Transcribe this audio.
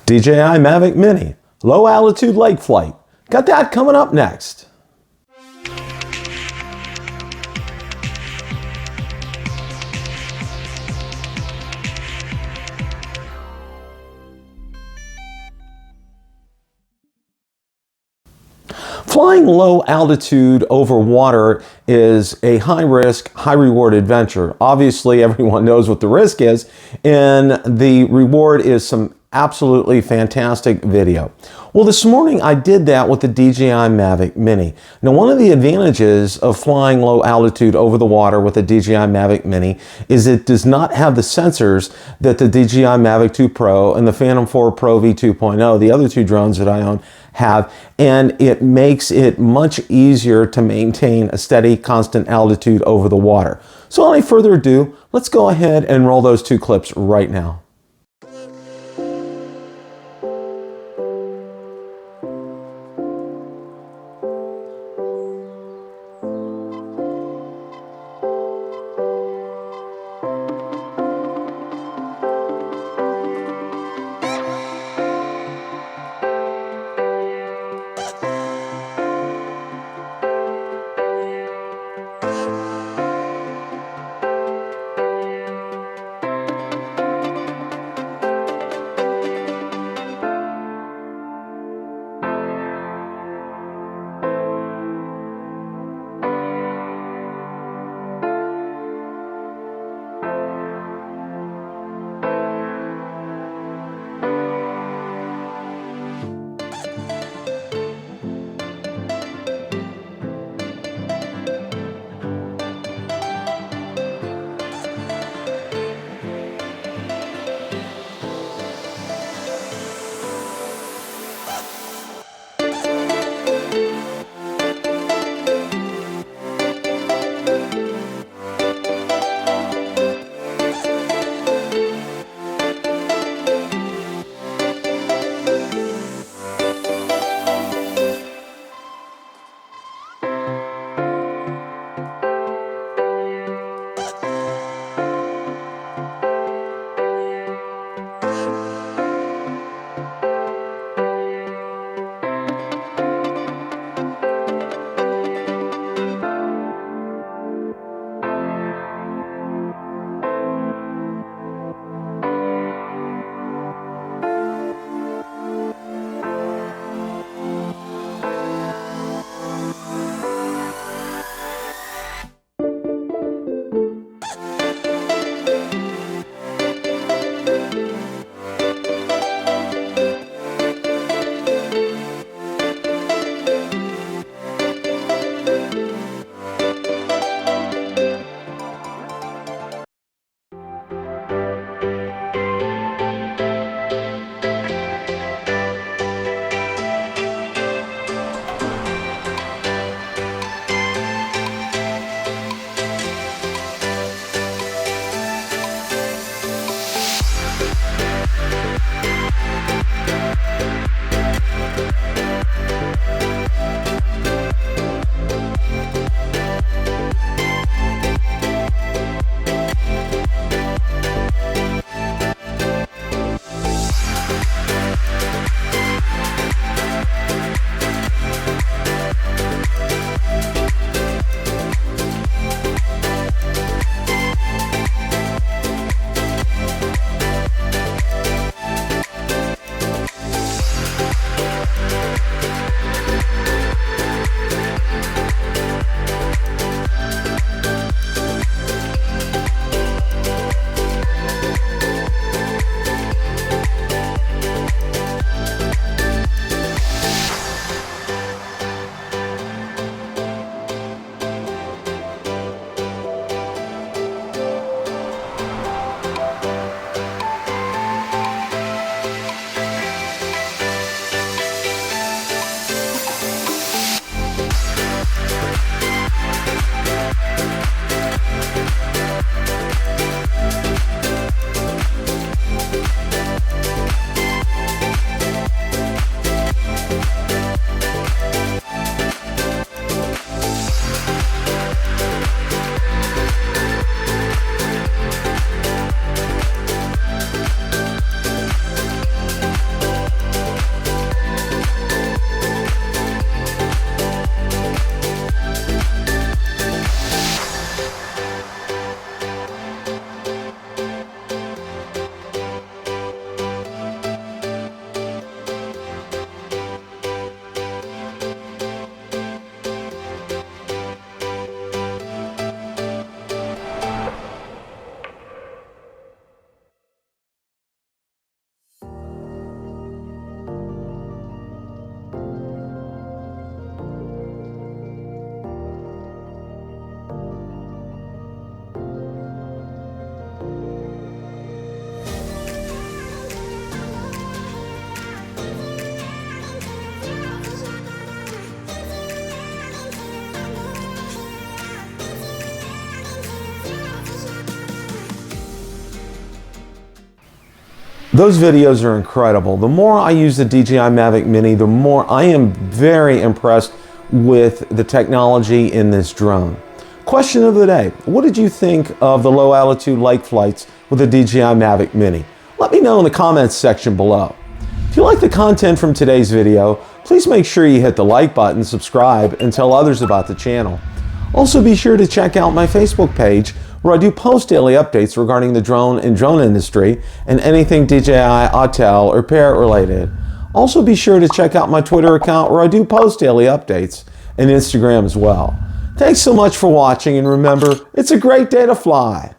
DJI Mavic Mini, low altitude lake flight. Got that coming up next. Flying low altitude over water is a high risk, high reward adventure. Obviously, everyone knows what the risk is, and the reward is some absolutely fantastic video. Well, this morning I did that with the DJI Mavic Mini. Now, one of the advantages of flying low altitude over the water with the DJI Mavic Mini is it does not have the sensors that the DJI Mavic 2 Pro and the Phantom 4 Pro V2.0, the other two drones that I own, have, and it makes it much easier to maintain a steady, constant altitude over the water. So without any further ado, let's go ahead and roll those two clips right now. Those videos are incredible. The more I use the DJI Mavic Mini, the more I am very impressed with the technology in this drone. Question of the day: what did you think of the low altitude lake flights with the DJI Mavic Mini? Let me know in the comments section below. If you like the content from today's video, please make sure you hit the like button, subscribe, and tell others about the channel. Also be sure to check out my Facebook page, where I do post daily updates regarding the drone and drone industry and anything DJI, Autel, or Parrot related. Also be sure to check out my Twitter account, where I do post daily updates, and Instagram as well. Thanks so much for watching, and remember, it's a great day to fly.